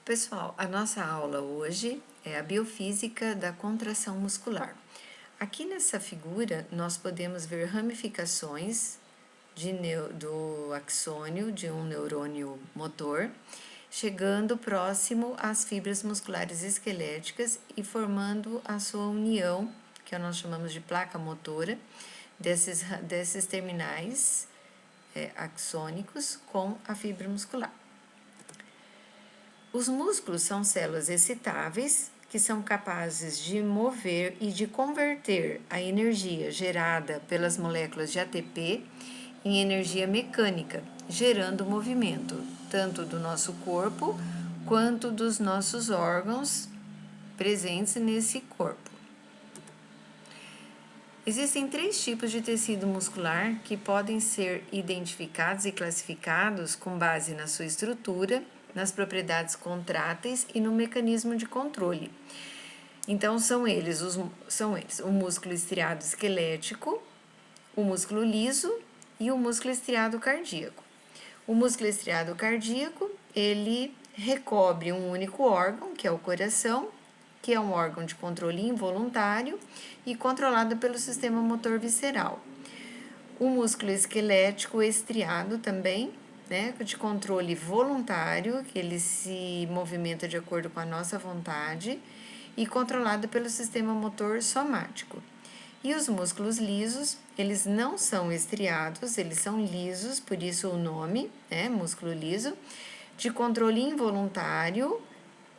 Pessoal, a nossa aula hoje é a biofísica da contração muscular. Aqui nessa figura, nós podemos ver ramificações do axônio de um neurônio motor, chegando próximo às fibras musculares esqueléticas e formando a sua união, que nós chamamos de placa motora, desses terminais axônicos com a fibra muscular. Os músculos são células excitáveis que são capazes de mover e de converter a energia gerada pelas moléculas de ATP em energia mecânica, gerando movimento, tanto do nosso corpo quanto dos nossos órgãos presentes nesse corpo. Existem 3 tipos de tecido muscular que podem ser identificados e classificados com base na sua estrutura, nas propriedades contráteis e no mecanismo de controle. Então, são eles o músculo estriado esquelético, o músculo liso e o músculo estriado cardíaco. O músculo estriado cardíaco, ele recobre um único órgão, que é o coração, que é um órgão de controle involuntário e controlado pelo sistema motor visceral. O músculo esquelético estriado também, de controle voluntário, que ele se movimenta de acordo com a nossa vontade e controlado pelo sistema motor somático. E os músculos lisos, eles não são estriados, eles são lisos, por isso o nome, músculo liso, de controle involuntário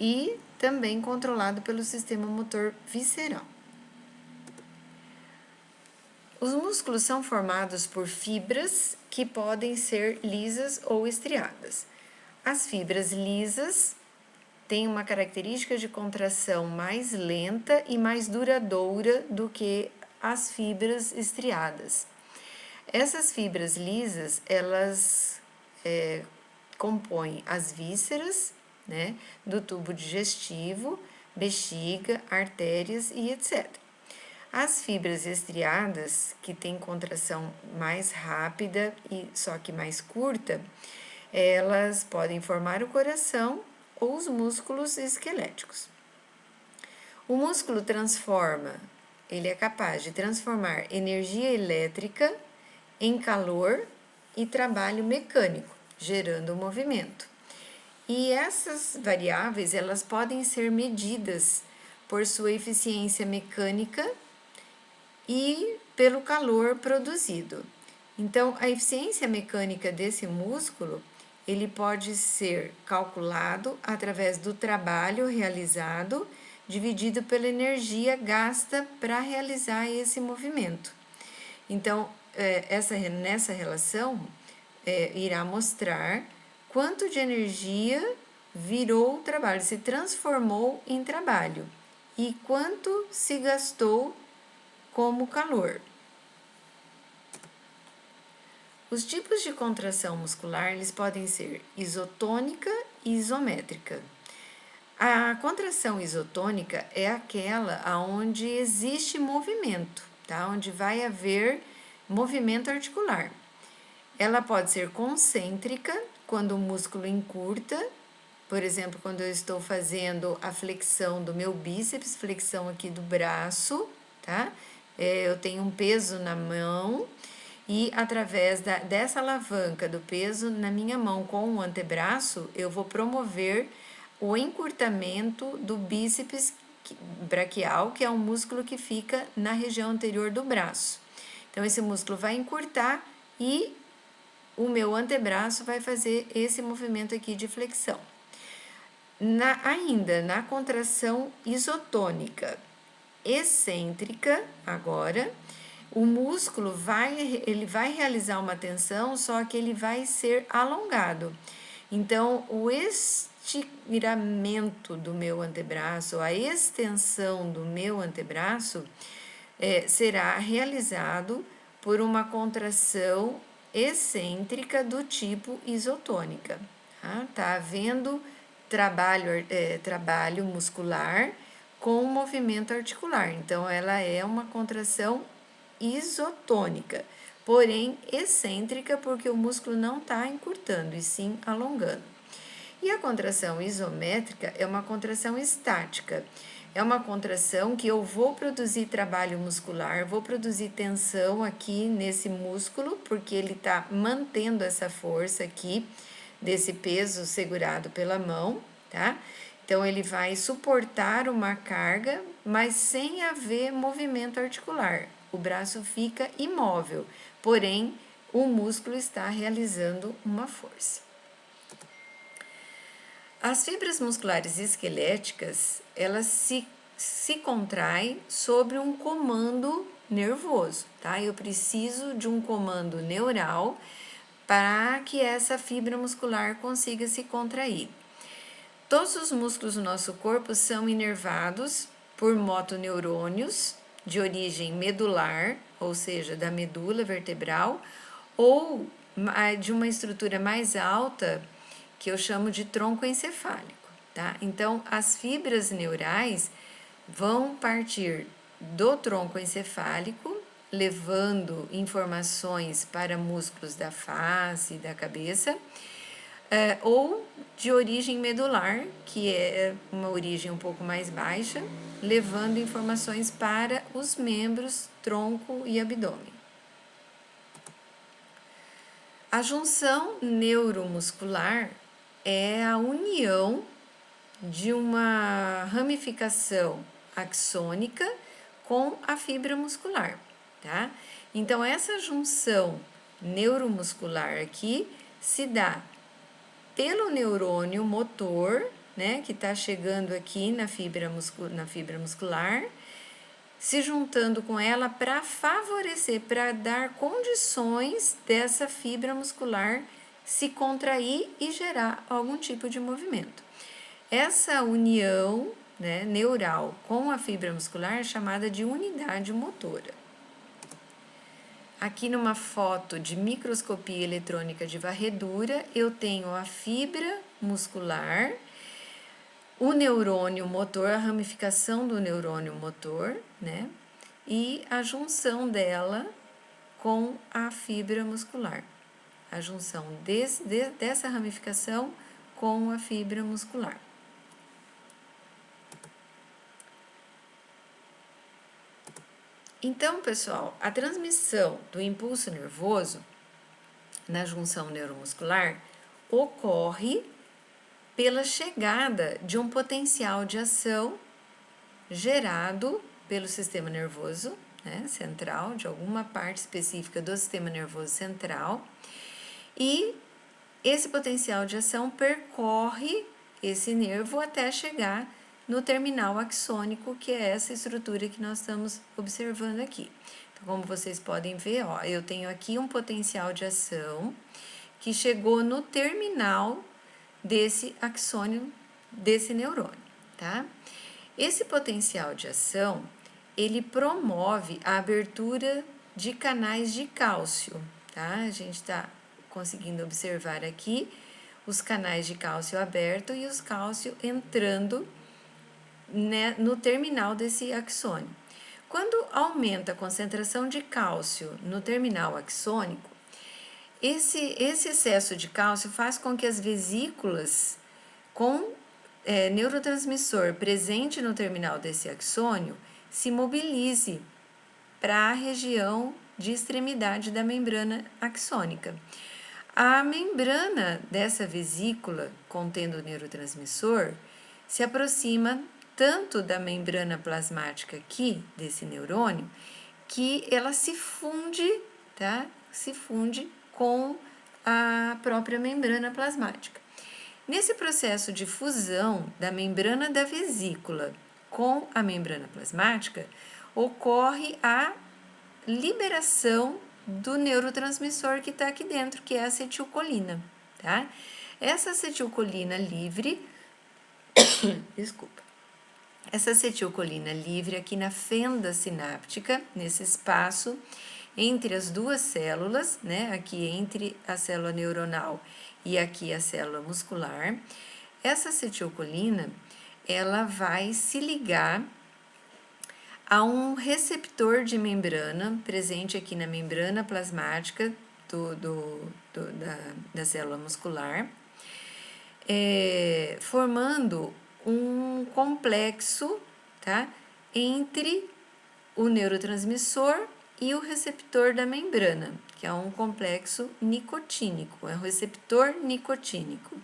e também controlado pelo sistema motor visceral. Os músculos são formados por fibras que podem ser lisas ou estriadas. As fibras lisas têm uma característica de contração mais lenta e mais duradoura do que as fibras estriadas. Essas fibras lisas, elas compõem as vísceras, do tubo digestivo, bexiga, artérias e etc. As fibras estriadas, que têm contração mais rápida e só que mais curta, elas podem formar o coração ou os músculos esqueléticos. O músculo ele é capaz de transformar energia elétrica em calor e trabalho mecânico, gerando movimento. E essas variáveis, elas podem ser medidas por sua eficiência mecânica e pelo calor produzido. Então, a eficiência mecânica desse músculo, ele pode ser calculado através do trabalho realizado, dividido pela energia gasta para realizar esse movimento. Então, nessa relação, irá mostrar quanto de energia virou o trabalho, se transformou em trabalho e quanto se gastou como calor. Os tipos de contração muscular, eles podem ser isotônica e isométrica. A contração isotônica é aquela onde existe movimento, onde vai haver movimento articular. Ela pode ser concêntrica, quando o músculo encurta, por exemplo, quando eu estou fazendo a flexão do meu bíceps, flexão aqui do braço, eu tenho um peso na mão e através dessa alavanca do peso na minha mão com o antebraço, eu vou promover o encurtamento do bíceps braquial, que é um músculo que fica na região anterior do braço. Então, esse músculo vai encurtar e o meu antebraço vai fazer esse movimento aqui de flexão. Ainda na contração isotônica, excêntrica, agora, o músculo vai realizar uma tensão, só que ele vai ser alongado. Então, o estiramento do meu antebraço, a extensão do meu antebraço, será realizado por uma contração excêntrica do tipo isotônica. Tá havendo trabalho muscular com movimento articular. Então, ela é uma contração isotônica, porém excêntrica, porque o músculo não está encurtando, e sim alongando. E a contração isométrica é uma contração estática. É uma contração que eu vou produzir trabalho muscular, vou produzir tensão aqui nesse músculo, porque ele está mantendo essa força aqui, desse peso segurado pela mão, tá? Então, ele vai suportar uma carga, mas sem haver movimento articular. O braço fica imóvel, porém, o músculo está realizando uma força. As fibras musculares esqueléticas, elas se contraem sobre um comando nervoso, tá? Eu preciso de um comando neural para que essa fibra muscular consiga se contrair. Todos os músculos do nosso corpo são inervados por motoneurônios de origem medular, ou seja, da medula vertebral, ou de uma estrutura mais alta, que eu chamo de tronco encefálico, tá? Então, as fibras neurais vão partir do tronco encefálico, levando informações para músculos da face e da cabeça, ou de origem medular, que é uma origem um pouco mais baixa, levando informações para os membros, tronco e abdômen. A junção neuromuscular é a união de uma ramificação axônica com a fibra muscular, tá? Então, essa junção neuromuscular aqui se dá pelo neurônio motor, né, que está chegando aqui na fibra muscular, se juntando com ela para favorecer, para dar condições dessa fibra muscular se contrair e gerar algum tipo de movimento. Essa união, né, neural com a fibra muscular é chamada de unidade motora. Aqui numa foto de microscopia eletrônica de varredura, eu tenho a fibra muscular, o neurônio motor, a ramificação do neurônio motor, né? E a junção dela com a fibra muscular. A junção dessa ramificação com a fibra muscular. Então, pessoal, a transmissão do impulso nervoso na junção neuromuscular ocorre pela chegada de um potencial de ação gerado pelo sistema nervoso, né, central, de alguma parte específica do sistema nervoso central, e esse potencial de ação percorre esse nervo até chegar no terminal axônico, que é essa estrutura que nós estamos observando aqui. Então, como vocês podem ver, ó, eu tenho aqui um potencial de ação que chegou no terminal desse axônio, desse neurônio, tá? Esse potencial de ação, ele promove a abertura de canais de cálcio, tá? A gente está conseguindo observar aqui os canais de cálcio aberto e os cálcio entrando, né, no terminal desse axônio. Quando aumenta a concentração de cálcio no terminal axônico, esse excesso de cálcio faz com que as vesículas com neurotransmissor presente no terminal desse axônio se mobilize para a região de extremidade da membrana axônica. A membrana dessa vesícula contendo o neurotransmissor se aproxima tanto da membrana plasmática aqui, desse neurônio, que ela se funde, tá? Se funde com a própria membrana plasmática. Nesse processo de fusão da membrana da vesícula com a membrana plasmática, ocorre a liberação do neurotransmissor que está aqui dentro, que é a acetilcolina, tá? Essa acetilcolina livre, desculpa, essa acetilcolina livre aqui na fenda sináptica, nesse espaço entre as duas células, né? Aqui entre a célula neuronal e aqui a célula muscular, essa acetilcolina, ela vai se ligar a um receptor de membrana presente aqui na membrana plasmática da célula muscular, formando um complexo, tá, entre o neurotransmissor e o receptor da membrana, que é um complexo nicotínico, é um receptor nicotínico.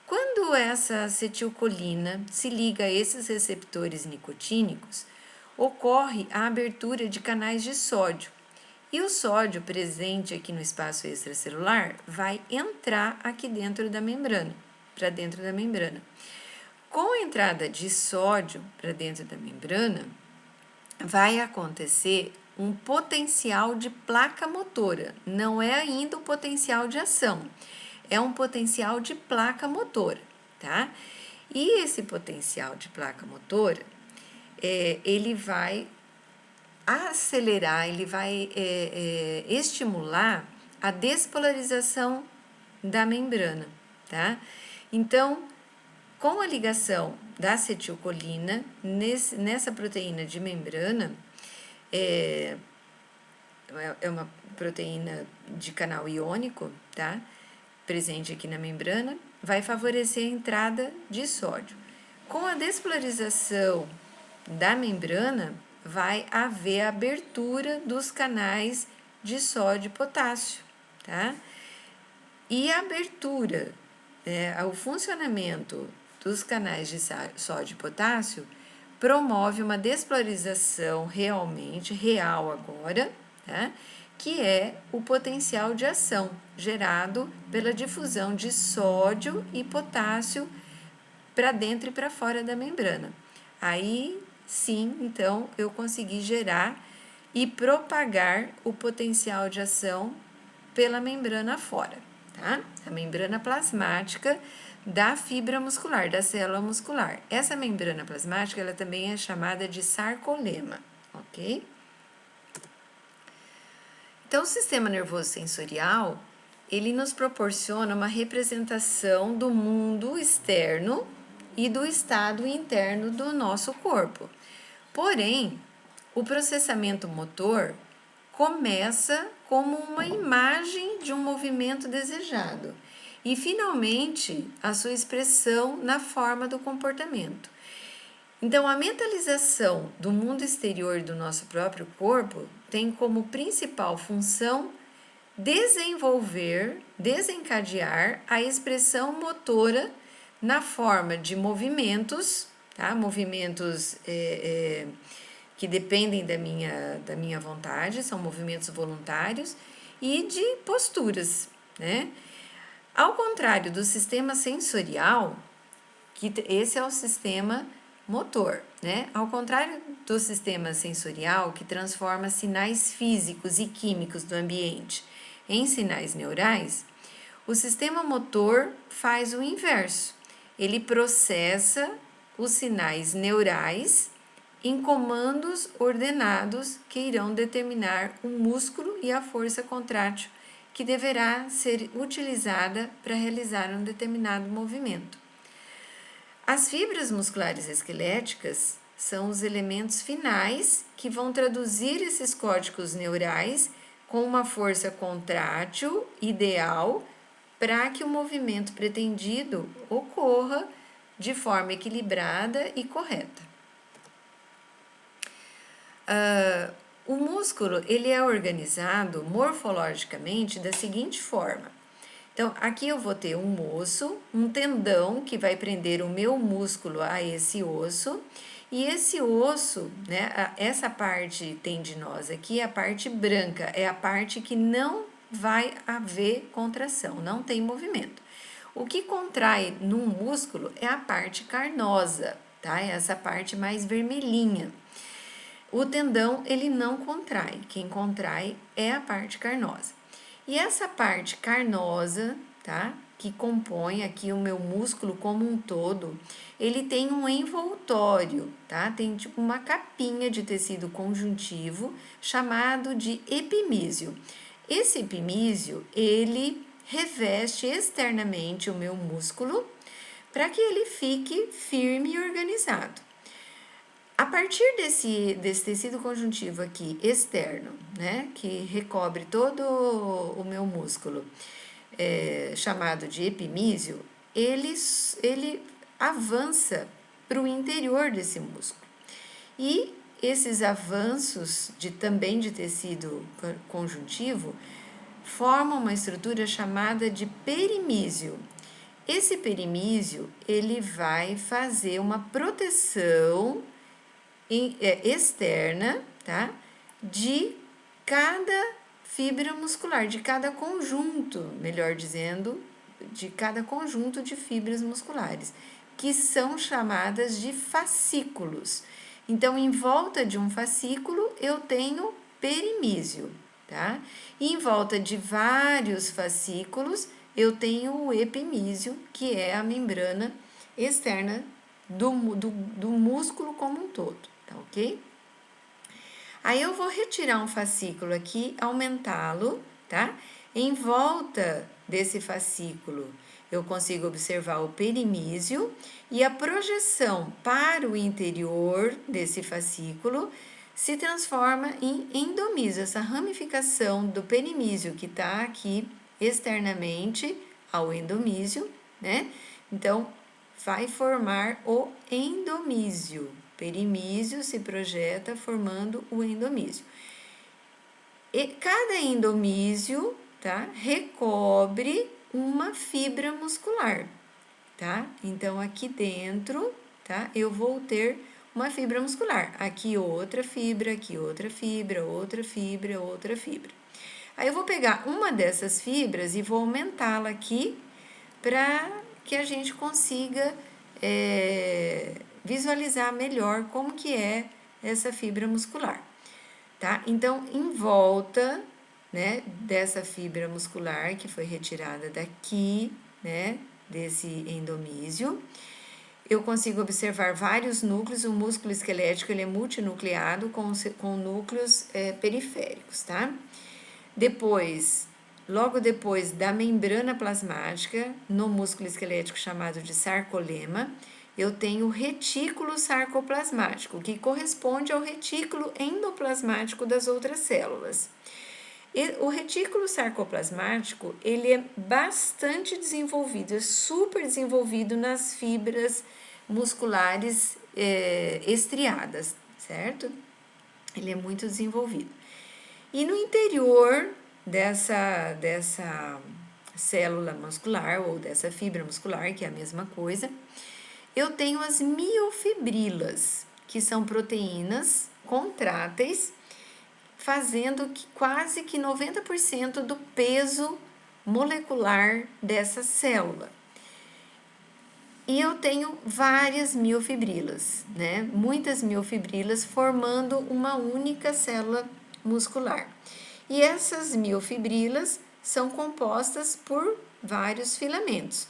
Quando essa acetilcolina se liga a esses receptores nicotínicos, ocorre a abertura de canais de sódio. E o sódio presente aqui no espaço extracelular vai entrar aqui dentro da membrana, para dentro da membrana. Com a entrada de sódio para dentro da membrana, vai acontecer um potencial de placa motora. Não é ainda o potencial de ação, é um potencial de placa motora, tá? E esse potencial de placa motora, ele vai acelerar, ele vai estimular a despolarização da membrana, tá? Então, com a ligação da acetilcolina nessa proteína de membrana, é uma proteína de canal iônico, tá? Presente aqui na membrana, vai favorecer a entrada de sódio. Com a despolarização da membrana, vai haver a abertura dos canais de sódio e potássio, tá? E a abertura, o funcionamento dos canais de sódio e potássio promove uma despolarização realmente real agora, tá? Que é o potencial de ação gerado pela difusão de sódio e potássio para dentro e para fora da membrana. Aí sim, então eu consegui gerar e propagar o potencial de ação pela membrana fora, tá? A membrana plasmática da fibra muscular, da célula muscular. Essa membrana plasmática, ela também é chamada de sarcolema, ok? Então, o sistema nervoso sensorial, ele nos proporciona uma representação do mundo externo e do estado interno do nosso corpo. Porém, o processamento motor começa como uma imagem de um movimento desejado e, finalmente, a sua expressão na forma do comportamento. Então, a mentalização do mundo exterior do nosso próprio corpo tem como principal função desencadear a expressão motora na forma de movimentos, tá? Movimentos que dependem da minha vontade, são movimentos voluntários, e de posturas, né? Ao contrário do sistema sensorial, que esse é o sistema motor, né? Ao contrário do sistema sensorial, que transforma sinais físicos e químicos do ambiente em sinais neurais, o sistema motor faz o inverso. Ele processa os sinais neurais em comandos ordenados que irão determinar o músculo e a força contrátil que deverá ser utilizada para realizar um determinado movimento. As fibras musculares esqueléticas são os elementos finais que vão traduzir esses códigos neurais com uma força contrátil ideal para que o movimento pretendido ocorra de forma equilibrada e correta. O músculo, ele é organizado morfologicamente da seguinte forma. Então, aqui eu vou ter um osso, um tendão que vai prender o meu músculo a esse osso, e esse osso, né, essa parte tendinosa aqui, a parte branca, é a parte que não vai haver contração, não tem movimento. O que contrai num músculo é a parte carnosa, tá? É essa parte mais vermelhinha. O tendão, ele não contrai, quem contrai é a parte carnosa. E essa parte carnosa, tá? Que compõe aqui o meu músculo como um todo, ele tem um envoltório, tá? Tem tipo uma capinha de tecido conjuntivo chamado de epimísio. Esse epimísio, ele reveste externamente o meu músculo para que ele fique firme e organizado. A partir desse tecido conjuntivo aqui externo, né, que recobre todo o meu músculo, chamado de epimísio, ele avança para o interior desse músculo. E esses avanços também de tecido conjuntivo formam uma estrutura chamada de perimísio. Esse perimísio, ele vai fazer uma proteção externa, tá? De cada fibra muscular, de cada conjunto, melhor dizendo, de cada conjunto de fibras musculares, que são chamadas de fascículos. Então, em volta de um fascículo, eu tenho perimísio, tá? E em volta de vários fascículos, eu tenho o epimísio, que é a membrana externa do músculo como um todo, tá ok? Aí eu vou retirar um fascículo aqui, aumentá-lo, tá? Em volta desse fascículo, eu consigo observar o perimísio e a projeção para o interior desse fascículo se transforma em endomísio, essa ramificação do perimísio que está aqui externamente ao endomísio, né? Então, vai formar o endomísio. Perimísio se projeta formando o endomísio. E cada endomísio, tá, recobre uma fibra muscular, tá? Então, aqui dentro, tá, eu vou ter uma fibra muscular. Aqui outra fibra, aqui outra fibra, outra fibra, outra fibra. Aí eu vou pegar uma dessas fibras e vou aumentá-la aqui para que a gente consiga visualizar melhor como que é essa fibra muscular, tá? Então, em volta, né, dessa fibra muscular que foi retirada daqui, né, desse endomísio, eu consigo observar vários núcleos. O músculo esquelético ele é multinucleado com núcleos periféricos, tá? Logo depois da membrana plasmática, no músculo esquelético chamado de sarcolema, eu tenho o retículo sarcoplasmático, que corresponde ao retículo endoplasmático das outras células. E o retículo sarcoplasmático, ele é bastante desenvolvido, é super desenvolvido nas fibras musculares estriadas, certo? Ele é muito desenvolvido. E no interior dessa célula muscular ou dessa fibra muscular, que é a mesma coisa, eu tenho as miofibrilas, que são proteínas contráteis, fazendo quase que 90% do peso molecular dessa célula. E eu tenho várias miofibrilas, né? Muitas miofibrilas formando uma única célula muscular. E essas miofibrilas são compostas por vários filamentos,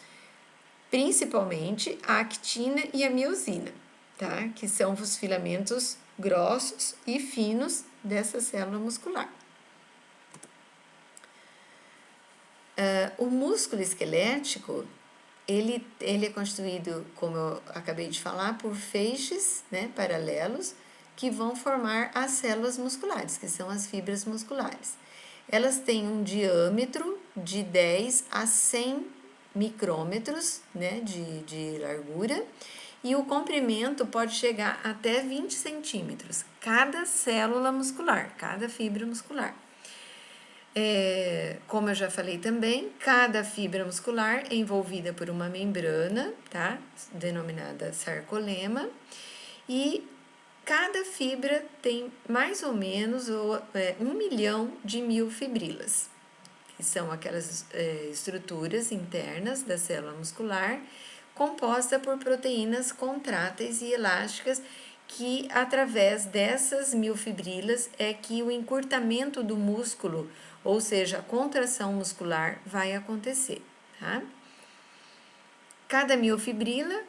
principalmente a actina e a miosina, tá? Que são os filamentos grossos e finos dessa célula muscular. O músculo esquelético, ele é constituído, como eu acabei de falar, por feixes, né, paralelos, que vão formar as células musculares, que são as fibras musculares. Elas têm um diâmetro de 10 a 100 micrômetros, né, de largura, e o comprimento pode chegar até 20 centímetros, cada célula muscular, cada fibra muscular. Como eu já falei também, cada fibra muscular é envolvida por uma membrana, tá? Denominada sarcolema, e cada fibra tem mais ou menos 1 milhão de miofibrilas, que são aquelas estruturas internas da célula muscular, composta por proteínas contráteis e elásticas, que através dessas miofibrilas é que o encurtamento do músculo, ou seja, a contração muscular, vai acontecer, tá? Cada miofibrila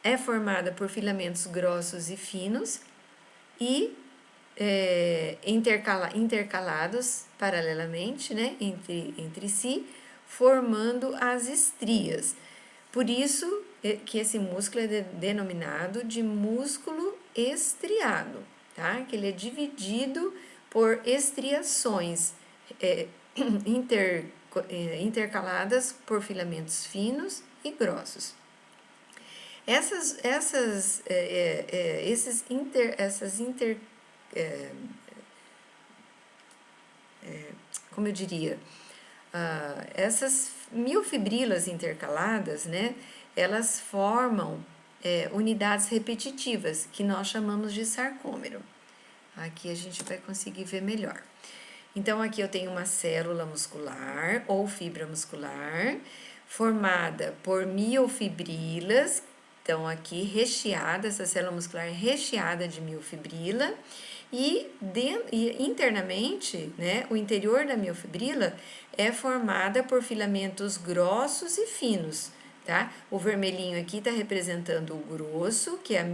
é formada por filamentos grossos e finos e intercalados paralelamente, né, entre si, formando as estrias. Por isso que esse músculo é denominado de músculo estriado, tá? Que ele é dividido por estriações intercaladas por filamentos finos e grossos. Como eu diria, essas miofibrilas intercaladas, né, elas formam unidades repetitivas, que nós chamamos de sarcômero. Aqui a gente vai conseguir ver melhor. Então, aqui eu tenho uma célula muscular ou fibra muscular formada por miofibrilas. Então, aqui recheada, essa célula muscular é recheada de miofibrila e internamente, né, o interior da miofibrila é formada por filamentos grossos e finos. Tá? O vermelhinho aqui está representando o grosso, que é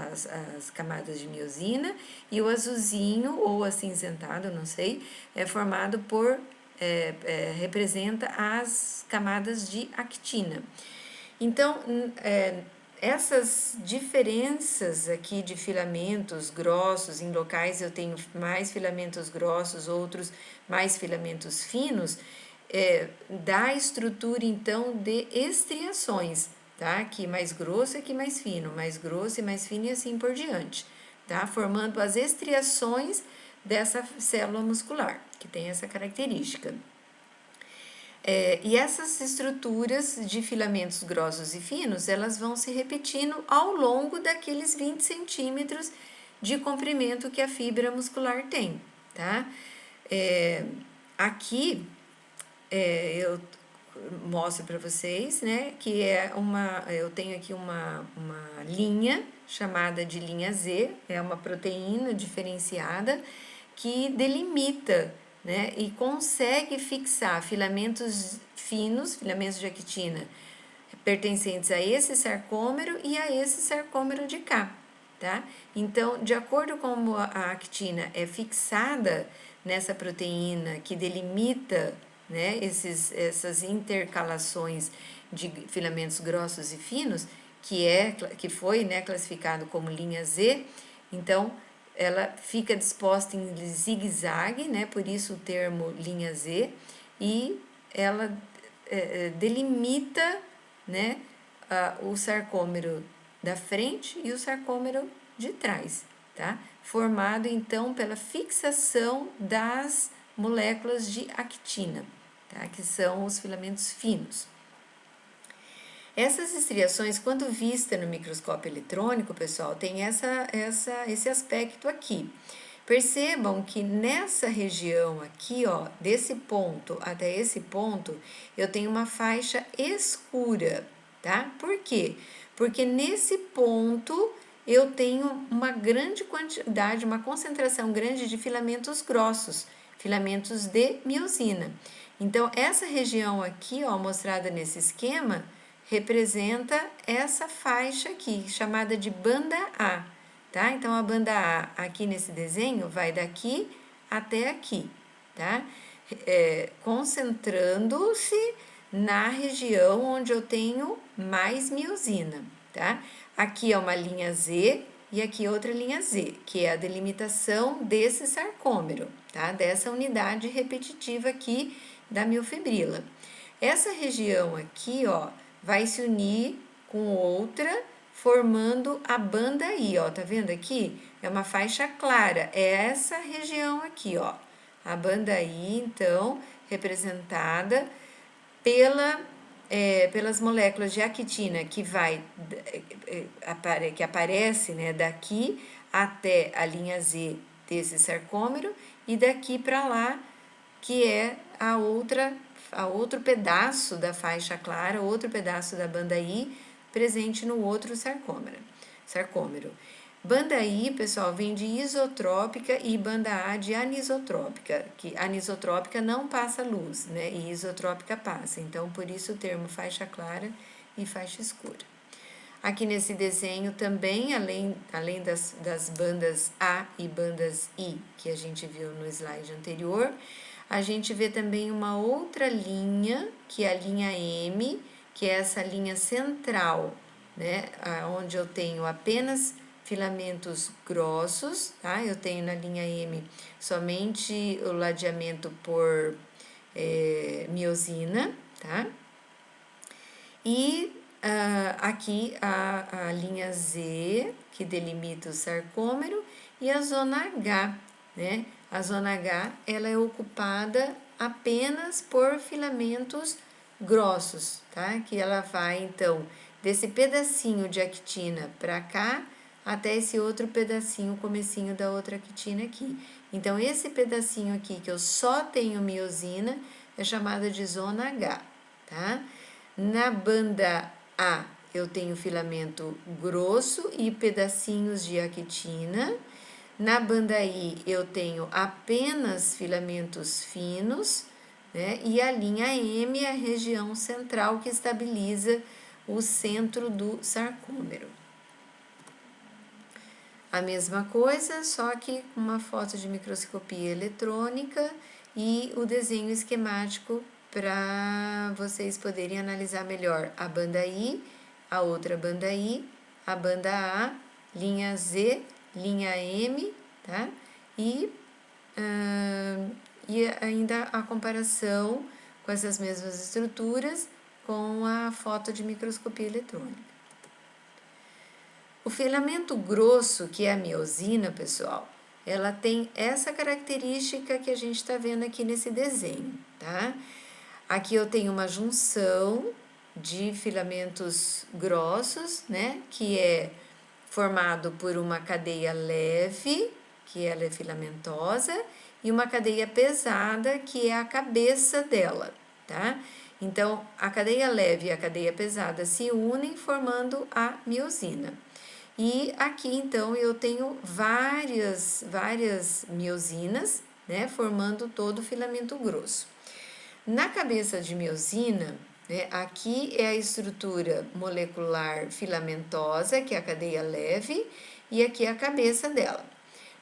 as camadas de miosina, e o azulzinho, ou acinzentado, não sei, é formado por, representa as camadas de actina. Então, essas diferenças aqui de filamentos grossos, em locais eu tenho mais filamentos grossos, outros mais filamentos finos, dá a estrutura então de estriações, tá? Aqui mais grosso, aqui mais fino, mais grosso e mais fino e assim por diante, tá? Formando as estriações dessa célula muscular, que tem essa característica. E essas estruturas de filamentos grossos e finos, elas vão se repetindo ao longo daqueles 20 centímetros de comprimento que a fibra muscular tem, tá? Aqui eu mostro para vocês, né, que eu tenho aqui uma linha chamada de linha Z, é uma proteína diferenciada que delimita, né, e consegue fixar filamentos finos, filamentos de actina, pertencentes a esse sarcômero e a esse sarcômero de cá, tá? Então, de acordo com como a actina é fixada nessa proteína que delimita, né, essas intercalações de filamentos grossos e finos, que foi, né, classificado como linha Z, então ela fica disposta em zigue-zague, né, por isso o termo linha Z, e ela delimita, né, o sarcômero da frente e o sarcômero de trás, tá? Formado então pela fixação das moléculas de actina, tá? Que são os filamentos finos. Essas estriações, quando vista no microscópio eletrônico, pessoal, tem esse aspecto aqui. Percebam que nessa região aqui, ó, desse ponto até esse ponto, eu tenho uma faixa escura, tá? Por quê? Porque nesse ponto eu tenho uma grande quantidade, uma concentração grande de filamentos grossos, filamentos de miosina. Então, essa região aqui, ó, mostrada nesse esquema, representa essa faixa aqui, chamada de banda A, tá? Então, a banda A aqui nesse desenho vai daqui até aqui, tá? Concentrando-se na região onde eu tenho mais miosina, tá? Aqui é uma linha Z e aqui outra linha Z, que é a delimitação desse sarcômero, tá? Dessa unidade repetitiva aqui da miofibrila. Essa região aqui, ó, vai se unir com outra, formando a banda I, ó, tá vendo aqui? É uma faixa clara, é essa região aqui, ó. A banda I, então, representada pelas moléculas de actina que aparece, né, daqui até a linha Z desse sarcômero e daqui para lá, que é a outro pedaço da faixa clara, outro pedaço da banda I presente no outro sarcômero. Banda I, pessoal, vem de isotrópica e banda A de anisotrópica, que anisotrópica não passa luz, né? E isotrópica passa. Então, por isso o termo faixa clara e faixa escura. Aqui nesse desenho também, além das bandas A e bandas I, que a gente viu no slide anterior, a gente vê também uma outra linha, que é a linha M, que é essa linha central, né? Onde eu tenho apenas filamentos grossos, tá? Eu tenho na linha M somente o ladeamento por miosina, tá? E aqui a linha Z, que delimita o sarcômero, e a zona H, né? A zona H, ela é ocupada apenas por filamentos grossos, tá? Que ela vai, então, desse pedacinho de actina para cá, até esse outro pedacinho, o comecinho da outra actina aqui. Então, esse pedacinho aqui, que eu só tenho miosina, é chamada de zona H, tá? Na banda A, eu tenho filamento grosso e pedacinhos de actina. Na banda I, eu tenho apenas filamentos finos, né? E a linha M é a região central que estabiliza o centro do sarcômero. A mesma coisa, só que com uma foto de microscopia eletrônica e o desenho esquemático para vocês poderem analisar melhor a banda I, a outra banda I, a banda A, linha Z, linha M, tá? E ainda a comparação com essas mesmas estruturas com a foto de microscopia eletrônica. O filamento grosso, que é a miosina, pessoal, ela tem essa característica que a gente está vendo aqui nesse desenho, tá? Aqui eu tenho uma junção de filamentos grossos, né? Que é formado por uma cadeia leve, que ela é filamentosa, e uma cadeia pesada, que é a cabeça dela, tá? Então, a cadeia leve e a cadeia pesada se unem formando a miosina. E aqui, então, eu tenho várias miosinas, né, formando todo o filamento grosso. Na cabeça de miosina, né, aqui é a estrutura molecular filamentosa, que é a cadeia leve, e aqui é a cabeça dela.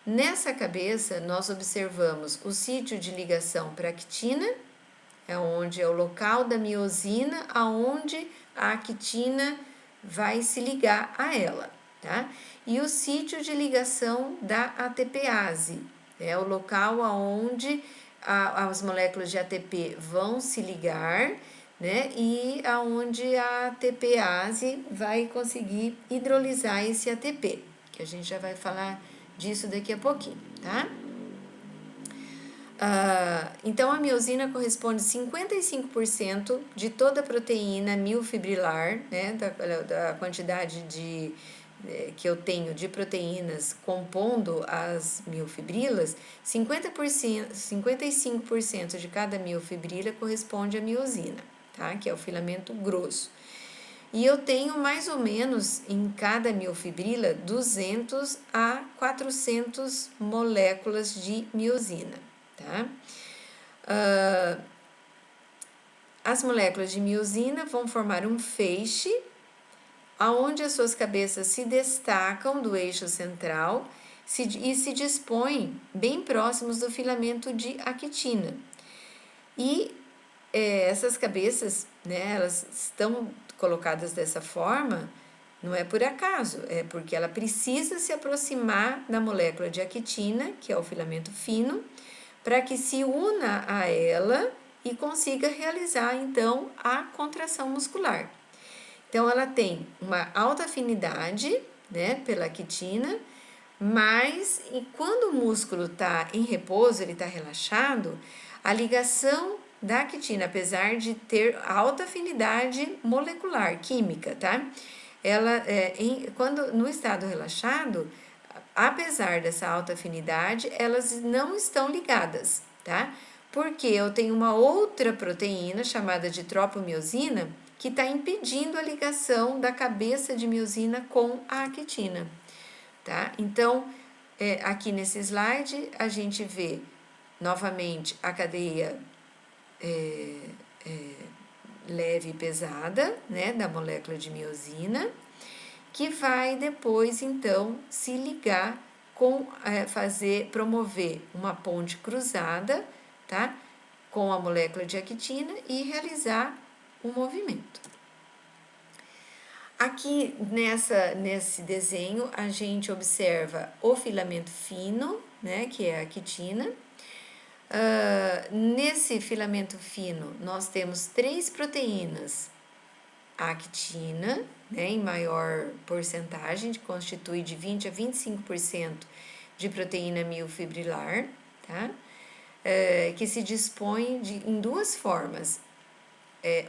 Nessa cabeça, nós observamos o sítio de ligação para a actina, é onde é o local da miosina, aonde a actina vai se ligar a ela, tá? E o sítio de ligação da ATPase, é o local aonde as moléculas de ATP vão se ligar, né? E aonde a ATPase vai conseguir hidrolisar esse ATP, que a gente já vai falar disso daqui a pouquinho, tá? Então, a miosina corresponde a 55% de toda a proteína miofibrilar, né, da quantidade que eu tenho de proteínas compondo as miofibrilas, 55% de cada miofibrila corresponde à miosina, tá, que é o filamento grosso. E eu tenho mais ou menos em cada miofibrila 200 a 400 moléculas de miosina. Tá? As moléculas de miosina vão formar um feixe, aonde as suas cabeças se destacam do eixo central e se dispõem bem próximos do filamento de actina. E essas cabeças, né, elas estão colocadas dessa forma, não é por acaso, é porque ela precisa se aproximar da molécula de actina, que é o filamento fino, para que se una a ela e consiga realizar, então, a contração muscular. Então, ela tem uma alta afinidade, né, pela actina, mas e quando o músculo está em repouso, ele está relaxado, a ligação da actina, apesar de ter alta afinidade molecular, química, tá? Ela, quando no estado relaxado, apesar dessa alta afinidade, elas não estão ligadas, tá? Porque eu tenho uma outra proteína chamada de tropomiosina que está impedindo a ligação da cabeça de miosina com a actina, tá? Então, aqui nesse slide, a gente vê novamente a cadeia leve e pesada, né, da molécula de miosina, que vai depois, então, se ligar com, promover uma ponte cruzada, tá? Com a molécula de actina e realizar o movimento. Aqui nesse desenho, a gente observa o filamento fino, né, que é a actina. Nesse filamento fino, nós temos 3 proteínas a actina, né, em maior porcentagem, constitui de 20 a 25% de proteína miofibrilar, tá? Que se dispõe em duas formas.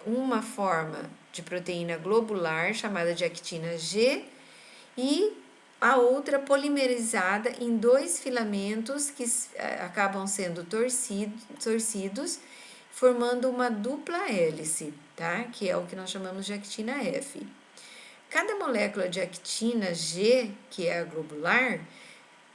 Uma forma de proteína globular, chamada de actina G, e a outra polimerizada em dois filamentos que acabam sendo torcidos, formando uma dupla hélice, tá? Que é o que nós chamamos de actina F. Cada molécula de actina G, que é a globular,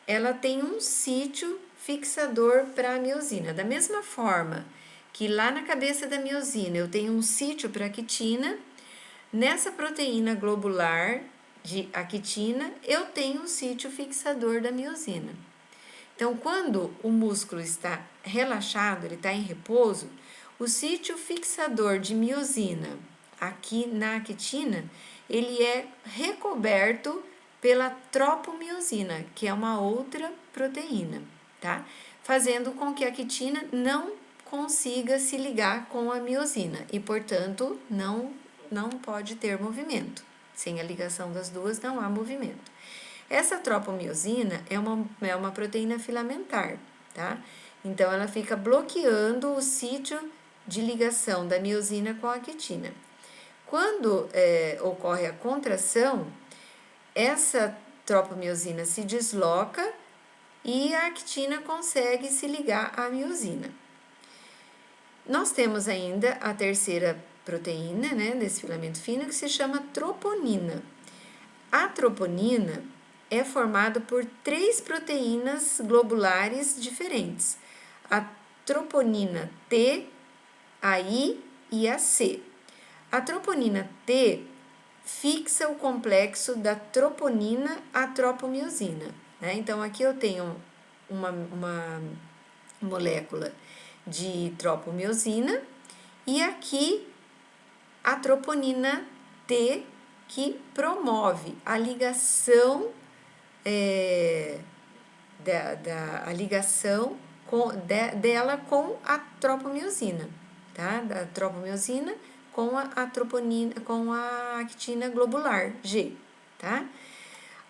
ela tem um sítio fixador para a miosina. Da mesma forma que lá na cabeça da miosina eu tenho um sítio para a actina, nessa proteína globular de actina eu tenho um sítio fixador da miosina. Então, quando o músculo está relaxado, ele está em repouso, o sítio fixador de miosina aqui na actina, ele é recoberto pela tropomiosina, que é uma outra proteína, tá? Fazendo com que a actina não consiga se ligar com a miosina e, portanto, não pode ter movimento. Sem a ligação das duas, não há movimento. Essa tropomiosina é uma proteína filamentar, tá? Então, ela fica bloqueando o sítio de ligação da miosina com a actina. Quando ocorre a contração, essa tropomiosina se desloca e a actina consegue se ligar à miosina. Nós temos ainda a terceira proteína, né, desse filamento fino, que se chama troponina. A troponina é formada por 3 proteínas globulares diferentes: a troponina T, a I e a C. A troponina T fixa o complexo da troponina à tropomiosina, né? Então, aqui eu tenho uma molécula de tropomiosina e aqui a troponina T, que promove a ligação a ligação dela com a tropomiosina, tá? Da tropomiosina com a troponina, com a actina globular G, tá?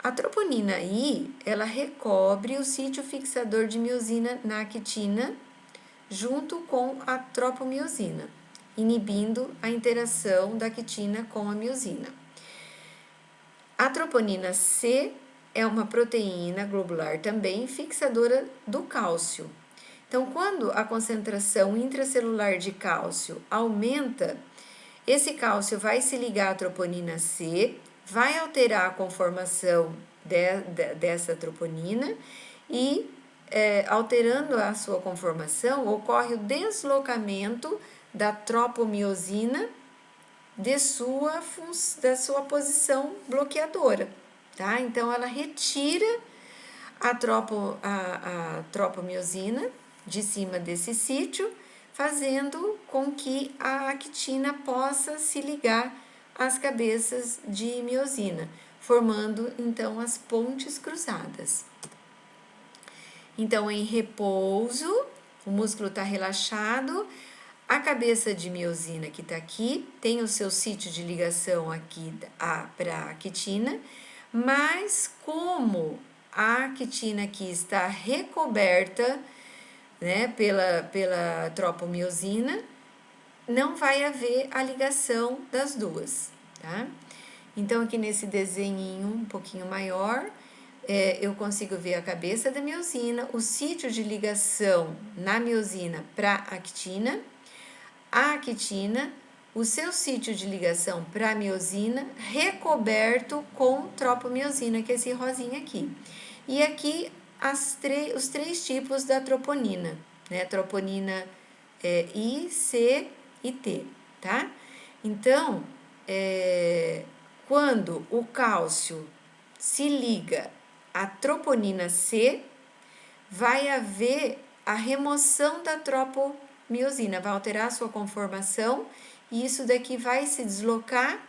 A troponina I, ela recobre o sítio fixador de miosina na actina junto com a tropomiosina, inibindo a interação da actina com a miosina. A troponina C é uma proteína globular também fixadora do cálcio. Então, quando a concentração intracelular de cálcio aumenta, esse cálcio vai se ligar à troponina C, vai alterar a conformação dessa troponina e, alterando a sua conformação, ocorre o deslocamento da tropomiosina da sua posição bloqueadora, tá? Então, ela retira a tropomiosina de cima desse sítio, fazendo com que a actina possa se ligar às cabeças de miosina, formando, então, as pontes cruzadas. Então, em repouso, o músculo está relaxado, a cabeça de miosina que está aqui tem o seu sítio de ligação aqui para a actina, mas como a actina aqui está recoberta, né, pela tropomiosina, não vai haver a ligação das duas, tá? Então, aqui nesse desenhinho um pouquinho maior, eu consigo ver a cabeça da miosina, o sítio de ligação na miosina para a actina, o seu sítio de ligação para a miosina, recoberto com tropomiosina, que é esse rosinha aqui. E aqui os 3 tipos da troponina, né? Troponina I, C e T, tá? Então, quando o cálcio se liga à troponina C, vai haver a remoção da tropomiosina, vai alterar a sua conformação e isso daqui vai se deslocar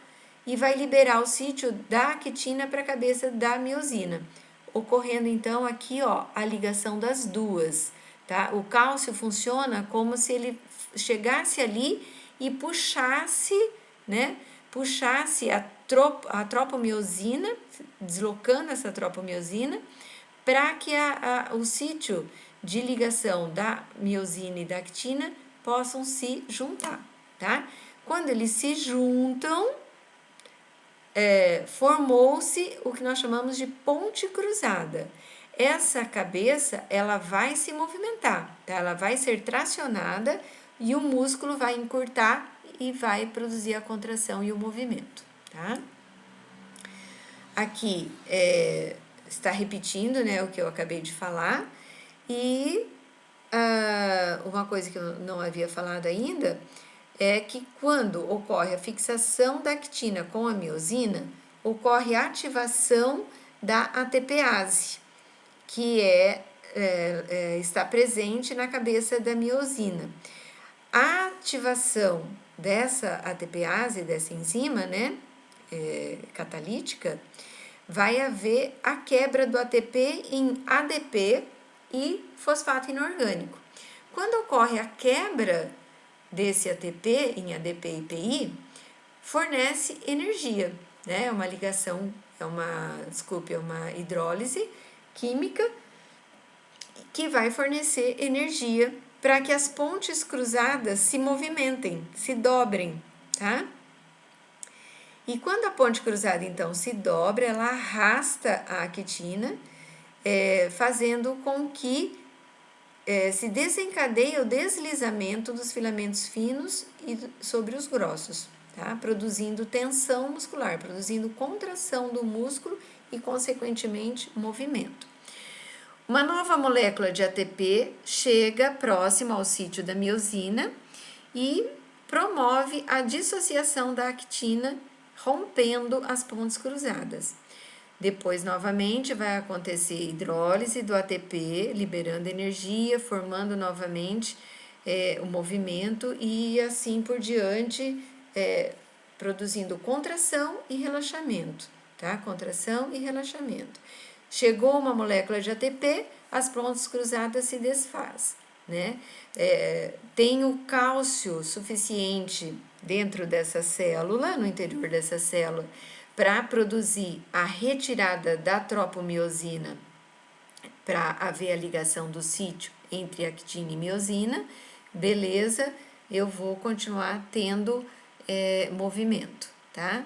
e vai liberar o sítio da actina para a cabeça da miosina, ocorrendo então aqui, ó, a ligação das duas, tá? O cálcio funciona como se ele chegasse ali e puxasse, né, puxasse a tropomiosina, deslocando essa tropomiosina, para que o sítio de ligação da miosina e da actina possam se juntar, tá? Quando eles se juntam, formou-se o que nós chamamos de ponte cruzada. Essa cabeça, ela vai se movimentar, tá? Ela vai ser tracionada e o músculo vai encurtar e vai produzir a contração e o movimento, tá? Aqui está repetindo, né, o que eu acabei de falar. E uma coisa que eu não havia falado ainda é que quando ocorre a fixação da actina com a miosina, ocorre a ativação da ATPase, que está presente na cabeça da miosina. A ativação dessa ATPase, dessa enzima, né, catalítica, vai haver a quebra do ATP em ADP e fosfato inorgânico. Quando ocorre a quebra desse ATP em ADP e PI, fornece energia, né? É uma ligação, é uma hidrólise química que vai fornecer energia para que as pontes cruzadas se movimentem, se dobrem, tá? E quando a ponte cruzada, então, se dobra, ela arrasta a actina, fazendo com que se desencadeie o deslizamento dos filamentos finos sobre os grossos, tá? Produzindo tensão muscular, produzindo contração do músculo e, consequentemente, movimento. Uma nova molécula de ATP chega próxima ao sítio da miosina e promove a dissociação da actina, rompendo as pontes cruzadas. Depois, novamente, vai acontecer hidrólise do ATP, liberando energia, formando novamente o movimento e assim por diante, produzindo contração e relaxamento, tá? Contração e relaxamento. Chegou uma molécula de ATP, as pontes cruzadas se desfazem, né? Tem o cálcio suficiente dentro dessa célula, no interior dessa célula, para produzir a retirada da tropomiosina, para haver a ligação do sítio entre actina e miosina, beleza, eu vou continuar tendo movimento, tá?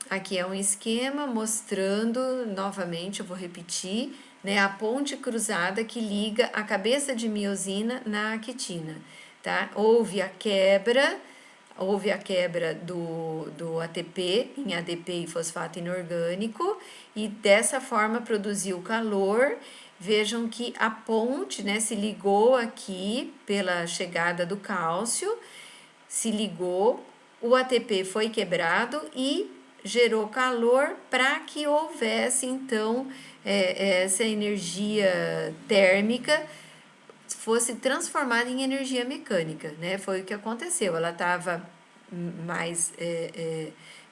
Aqui é um esquema mostrando, novamente, eu vou repetir, né, a ponte cruzada que liga a cabeça de miosina na actina, tá? Houve a quebra do ATP em ADP e fosfato inorgânico e dessa forma produziu calor. Vejam que a ponte, né, se ligou aqui pela chegada do cálcio, se ligou, o ATP foi quebrado e gerou calor para que houvesse então essa energia térmica fosse transformada em energia mecânica, né? Foi o que aconteceu. Ela estava mais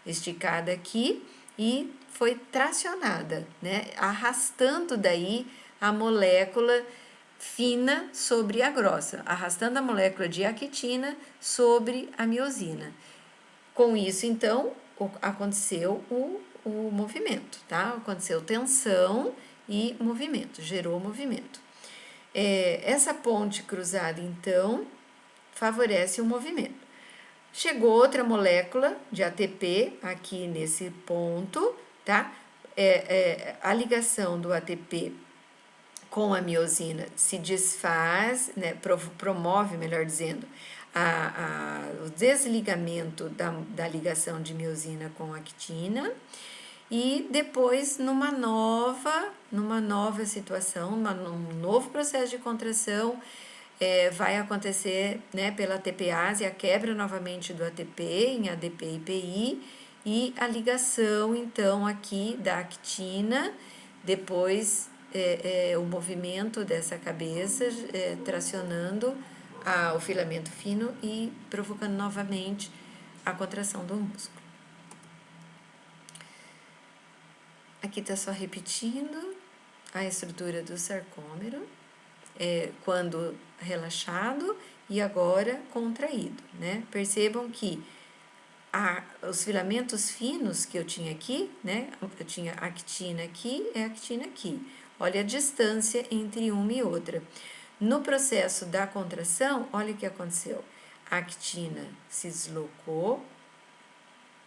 esticada aqui e foi tracionada, né? Arrastando daí a molécula fina sobre a grossa, arrastando a molécula de actina sobre a miosina. Com isso, então, aconteceu o movimento, tá? Aconteceu tensão e movimento, gerou movimento. Essa ponte cruzada, então, favorece o movimento. Chegou outra molécula de ATP aqui nesse ponto, tá? A ligação do ATP com a miosina se desfaz, né, promove, melhor dizendo, o desligamento da ligação de miosina com actina e depois numa nova situação, num novo processo de contração, vai acontecer, né, pela ATPase a quebra novamente do ATP em ADP e PI e a ligação então aqui da actina, depois o movimento dessa cabeça tracionando o filamento fino e provocando novamente a contração do músculo. Aqui está só repetindo a estrutura do sarcômero, quando relaxado e agora contraído, né? Percebam que os filamentos finos que eu tinha aqui, né? Eu tinha actina aqui e actina aqui. Olha a distância entre uma e outra. No processo da contração, olha o que aconteceu. A actina se deslocou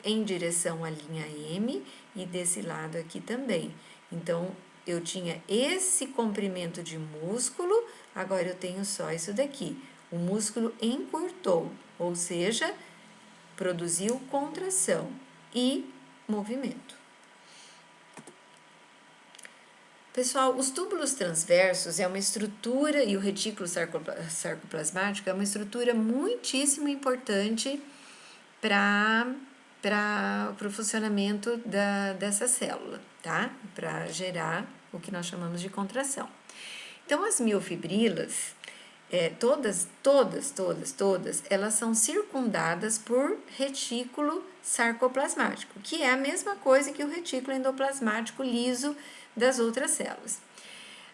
em direção à linha M e desse lado aqui também. Então, eu tinha esse comprimento de músculo, agora eu tenho só isso daqui. O músculo encurtou, ou seja, produziu contração e movimento. Pessoal, os túbulos transversos é uma estrutura, e o retículo sarcoplasmático é uma estrutura muitíssimo importante para o funcionamento dessa célula, tá? Para gerar o que nós chamamos de contração. Então, as miofibrilas, todas, elas são circundadas por retículo sarcoplasmático, que é a mesma coisa que o retículo endoplasmático liso das outras células.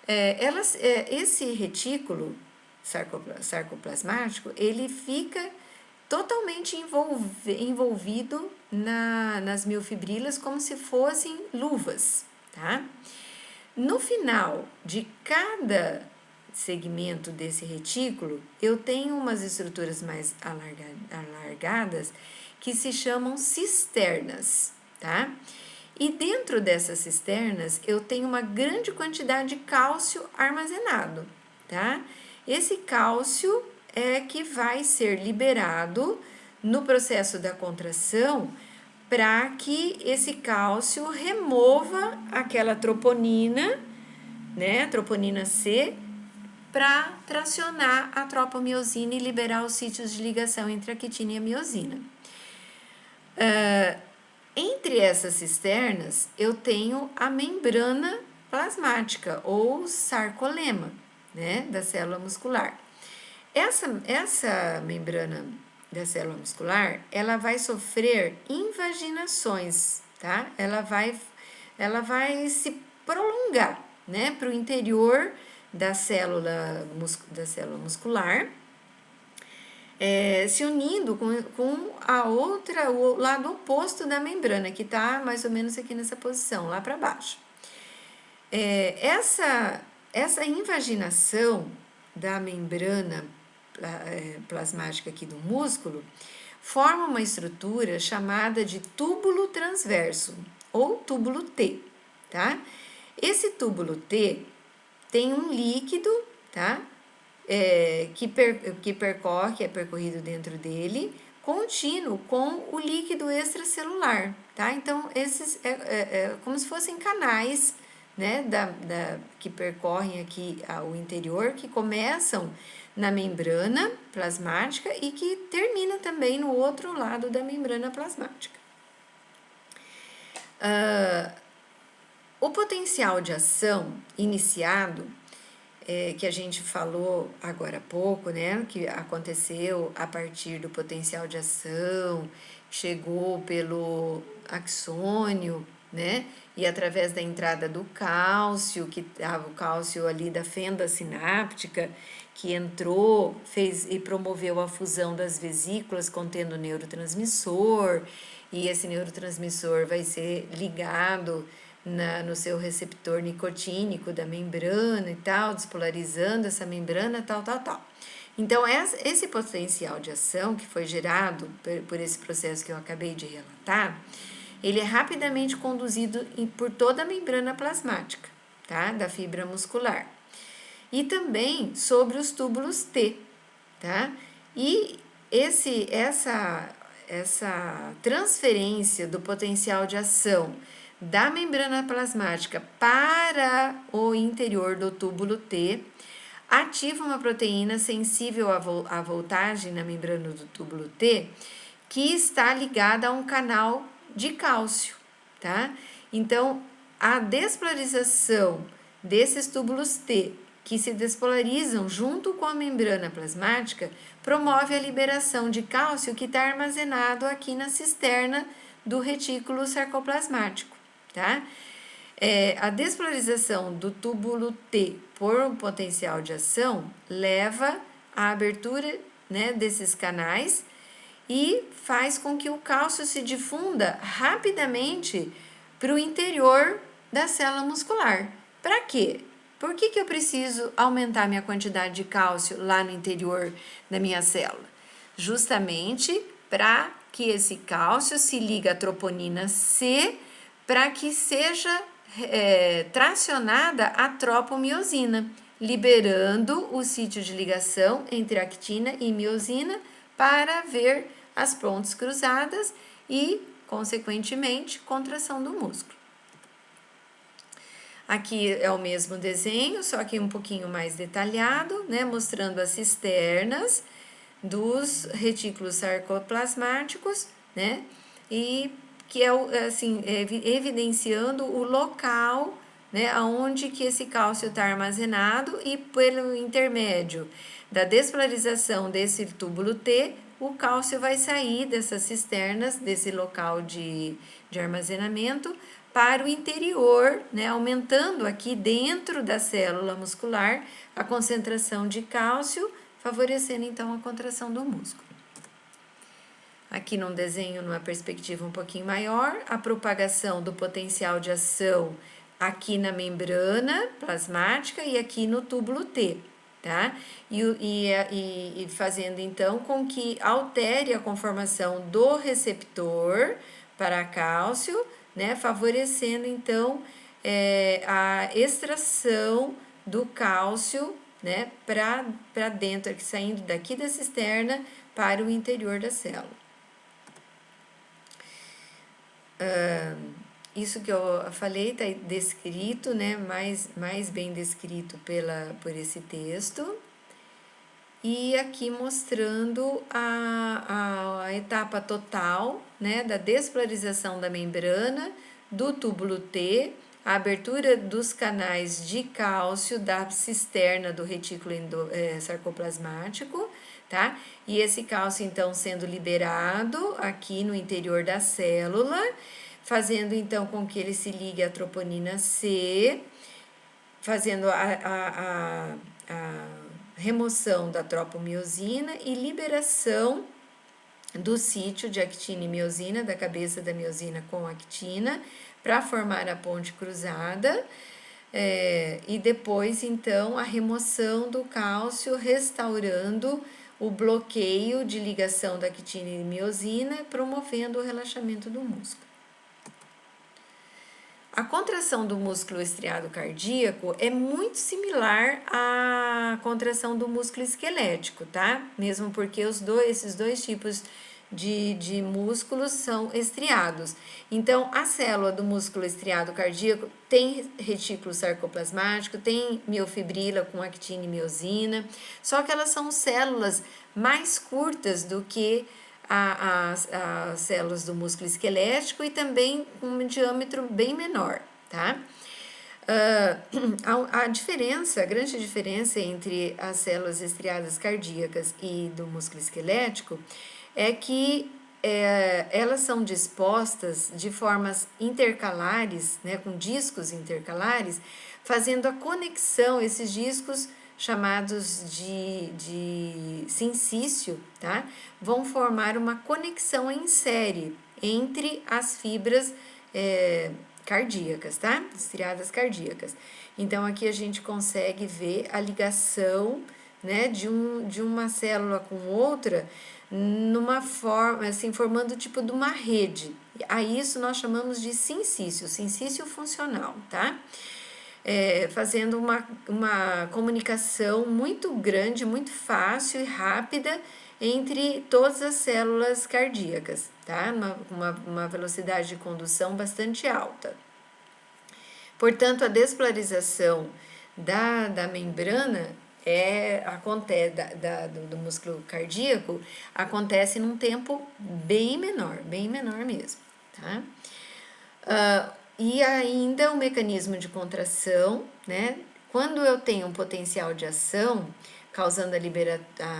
Esse retículo sarcoplasmático, ele fica totalmente envolvido nas miofibrilas como se fossem luvas, tá? No final de cada segmento desse retículo, eu tenho umas estruturas mais alargadas que se chamam cisternas, tá? E dentro dessas cisternas, eu tenho uma grande quantidade de cálcio armazenado, tá? Esse cálcio é que vai ser liberado no processo da contração para que esse cálcio remova aquela troponina, né, troponina C, para tracionar a tropomiosina e liberar os sítios de ligação entre a quitina e a miosina. Entre essas cisternas, eu tenho a membrana plasmática ou sarcolema, né, da célula muscular. Essa membrana da célula muscular, ela vai sofrer invaginações, tá? Ela vai se prolongar, né, para o interior da célula muscular, se unindo com a outra, o lado oposto da membrana, que está mais ou menos aqui nessa posição, lá para baixo. Essa invaginação da membrana plasmática aqui do músculo forma uma estrutura chamada de túbulo transverso, ou túbulo T, tá? Esse túbulo T tem um líquido, tá? Que é percorrido dentro dele, contínuo com o líquido extracelular, tá? Então, esses como se fossem canais, né, que percorrem aqui o interior, que começam na membrana plasmática e que termina também no outro lado da membrana plasmática. O potencial de ação iniciado, que a gente falou agora há pouco, né, que aconteceu a partir do potencial de ação, chegou pelo axônio, né, e através da entrada do cálcio, que estava o cálcio ali da fenda sináptica, que entrou, fez e promoveu a fusão das vesículas contendo neurotransmissor, e esse neurotransmissor vai ser ligado no seu receptor nicotínico da membrana e tal, despolarizando essa membrana, tal. Então, esse potencial de ação que foi gerado por esse processo que eu acabei de relatar, ele é rapidamente conduzido por toda a membrana plasmática, tá? Da fibra muscular. E também sobre os túbulos T, tá? E essa transferência do potencial de ação da membrana plasmática para o interior do túbulo T ativa uma proteína sensível à voltagem na membrana do túbulo T, que está ligada a um canal de cálcio, tá? Então, a despolarização desses túbulos T, que se despolarizam junto com a membrana plasmática, promove a liberação de cálcio que está armazenado aqui na cisterna do retículo sarcoplasmático, tá? A despolarização do túbulo T por um potencial de ação leva à abertura, né, desses canais e faz com que o cálcio se difunda rapidamente para o interior da célula muscular. Para quê? Por que eu preciso aumentar minha quantidade de cálcio lá no interior da minha célula? Justamente para que esse cálcio se ligue à troponina C, para que seja tracionada a tropomiosina, liberando o sítio de ligação entre actina e miosina para ver as pontes cruzadas e, consequentemente, contração do músculo. Aqui é o mesmo desenho, só que um pouquinho mais detalhado, né, mostrando as cisternas dos retículos sarcoplasmáticos, né, e que é assim, evidenciando o local, né, aonde que esse cálcio está armazenado, e pelo intermédio da despolarização desse túbulo T, o cálcio vai sair dessas cisternas, desse local de armazenamento, para o interior, né, aumentando aqui dentro da célula muscular a concentração de cálcio, favorecendo então a contração do músculo. Aqui num desenho, numa perspectiva um pouquinho maior, a propagação do potencial de ação aqui na membrana plasmática e aqui no túbulo T, tá? E fazendo então com que altere a conformação do receptor para cálcio, né? Favorecendo então a extração do cálcio, né? Para dentro, saindo daqui da cisterna para o interior da célula. Isso que eu falei está descrito, né, mais bem descrito por esse texto. E aqui mostrando a etapa total, né, da despolarização da membrana, do túbulo T, a abertura dos canais de cálcio da cisterna do retículo sarcoplasmático, tá? E esse cálcio, então, sendo liberado aqui no interior da célula, fazendo, então, com que ele se ligue à troponina C, fazendo a remoção da tropomiosina e liberação do sítio de actina e miosina, da cabeça da miosina com actina, para formar a ponte cruzada, e depois, então, a remoção do cálcio, restaurando o bloqueio de ligação da actina e miosina, promovendo o relaxamento do músculo. A contração do músculo estriado cardíaco é muito similar à contração do músculo esquelético, tá? Mesmo porque esses dois tipos de músculos são estriados. Então, a célula do músculo estriado cardíaco tem retículo sarcoplasmático, tem miofibrila com actina e miosina, só que elas são células mais curtas do que as células do músculo esquelético e também com um diâmetro bem menor, tá? A grande diferença entre as células estriadas cardíacas e do músculo esquelético é que elas são dispostas de formas intercalares, né, com discos intercalares, fazendo a conexão, esses discos chamados de sincício, tá? Vão formar uma conexão em série entre as fibras cardíacas, tá? Estriadas cardíacas. Então, aqui a gente consegue ver a ligação, né, de uma célula com outra, numa forma, assim, formando tipo de uma rede. A isso nós chamamos de sincício funcional, tá? Fazendo uma comunicação muito grande, muito fácil e rápida entre todas as células cardíacas, tá? Uma velocidade de condução bastante alta. Portanto, a despolarização da membrana do músculo cardíaco acontece num tempo bem menor mesmo, tá? E ainda o mecanismo de contração, né? Quando eu tenho um potencial de ação causando a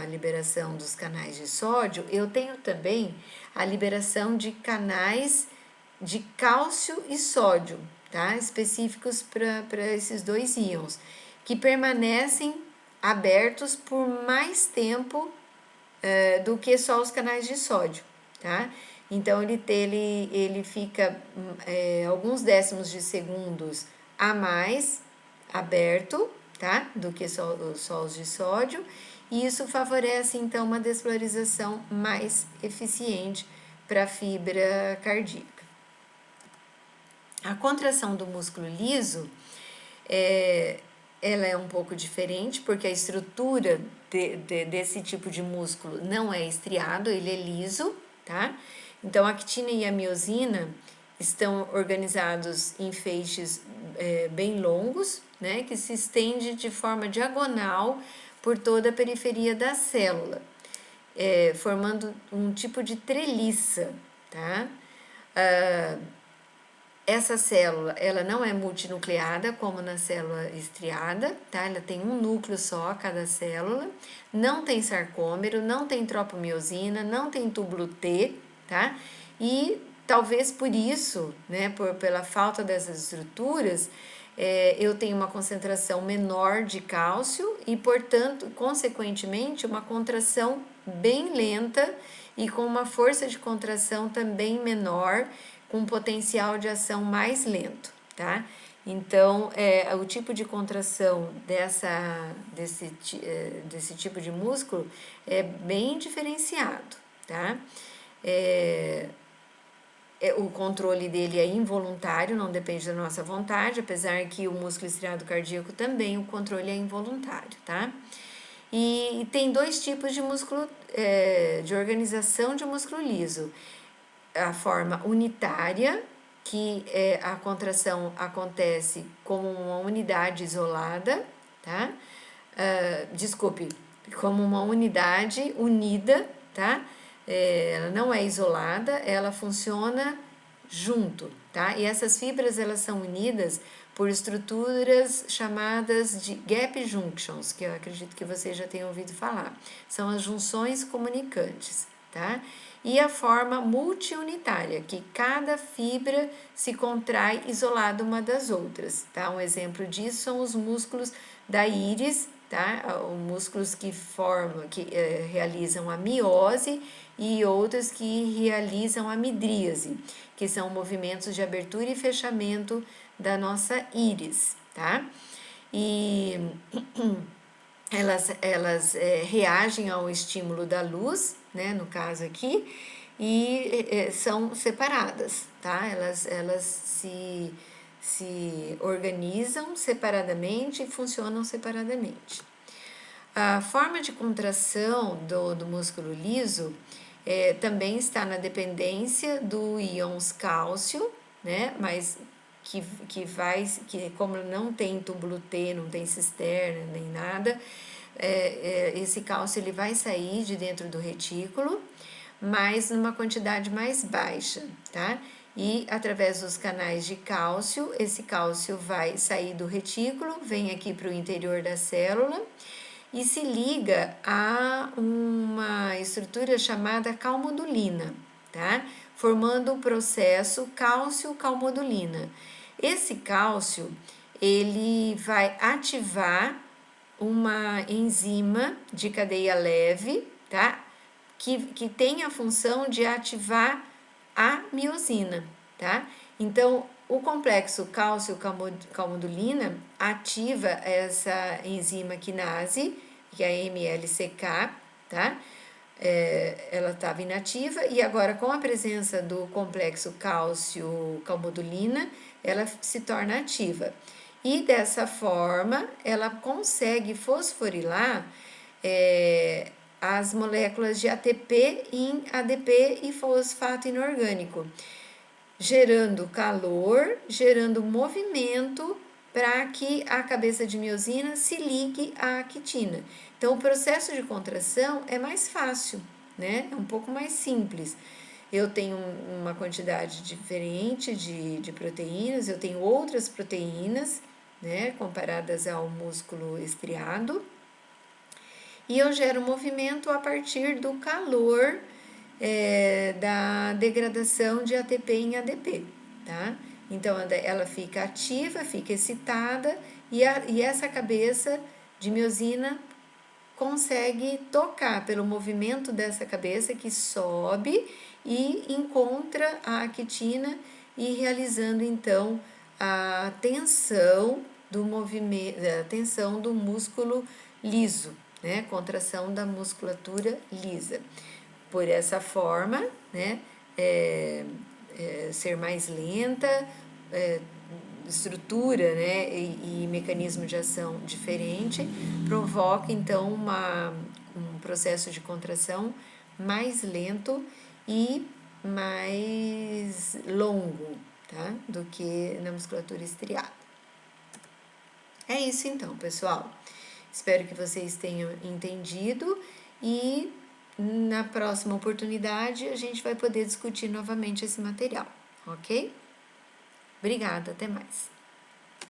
liberação dos canais de sódio, eu tenho também a liberação de canais de cálcio e sódio, tá? Específicos para esses dois íons, que permanecem abertos por mais tempo do que só os canais de sódio, tá? Então, ele fica alguns décimos de segundos a mais aberto, tá? Do que só os de sódio, e isso favorece, então, uma despolarização mais eficiente para a fibra cardíaca. A contração do músculo liso, ela é um pouco diferente, porque a estrutura desse tipo de músculo não é estriado, ele é liso, tá? Então, a actina e a miosina estão organizados em feixes bem longos, né? Que se estende de forma diagonal por toda a periferia da célula, formando um tipo de treliça, tá? Essa célula, ela não é multinucleada como na célula estriada, tá? Ela tem um núcleo só, cada célula, não tem sarcômero, não tem tropomiosina, não tem túbulo T, tá? E talvez por isso, né, pela falta dessas estruturas, eu tenho uma concentração menor de cálcio e, portanto, consequentemente, uma contração bem lenta e com uma força de contração também menor, com potencial de ação mais lento, tá? Então, o tipo de contração desse tipo de músculo é bem diferenciado, tá? O controle dele é involuntário, não depende da nossa vontade, apesar que o músculo estriado cardíaco também, o controle é involuntário, tá? E tem dois tipos de músculo, de organização de músculo liso. A forma unitária, que a contração acontece como uma unidade isolada, tá? Desculpe, como uma unidade unida, tá? Ela não é isolada, ela funciona junto, tá? E essas fibras, elas são unidas por estruturas chamadas de gap junctions, que eu acredito que vocês já tenham ouvido falar. São as junções comunicantes, tá? E a forma multiunitária, que cada fibra se contrai isolada uma das outras, tá? Um exemplo disso são os músculos da íris, tá? Os músculos que realizam a miose e outros que realizam a midríase, que são movimentos de abertura e fechamento da nossa íris, tá? E elas reagem ao estímulo da luz, né, no caso aqui, e são separadas, tá? Elas se organizam separadamente e funcionam separadamente. A forma de contração do músculo liso também está na dependência do íons cálcio, né? Mas que como não tem túbulo T, não tem cisterna nem nada, esse cálcio ele vai sair de dentro do retículo, mas numa quantidade mais baixa, tá? E através dos canais de cálcio, esse cálcio vai sair do retículo, vem aqui para o interior da célula e se liga a uma estrutura chamada calmodulina, tá? Formando o processo cálcio-calmodulina. Esse cálcio, ele vai ativar uma enzima de cadeia leve, tá? Que tem a função de ativar a miosina, tá? Então, o complexo cálcio-calmodulina ativa essa enzima quinase, que é a MLCK, tá? Ela estava inativa e agora com a presença do complexo cálcio-calmodulina, ela se torna ativa. E dessa forma, ela consegue fosforilar as moléculas de ATP em ADP e fosfato inorgânico, gerando calor, gerando movimento para que a cabeça de miosina se ligue à actina. Então, o processo de contração é mais fácil, né? É um pouco mais simples. Eu tenho uma quantidade diferente de proteínas, eu tenho outras proteínas, né, comparadas ao músculo estriado, e eu gero movimento a partir do calor da degradação de ATP em ADP, tá? Então, ela fica ativa, fica excitada, e essa cabeça de miosina consegue tocar pelo movimento dessa cabeça que sobe e encontra a actina e realizando então a tensão do movimento, a tensão do músculo liso, né? Contração da musculatura lisa. Por essa forma, né? Ser mais lenta, estrutura, né, e mecanismo de ação diferente, provoca então um processo de contração mais lento e mais longo, tá? Do que na musculatura estriada. É isso então, pessoal. Espero que vocês tenham entendido e na próxima oportunidade a gente vai poder discutir novamente esse material, ok? Obrigada, até mais.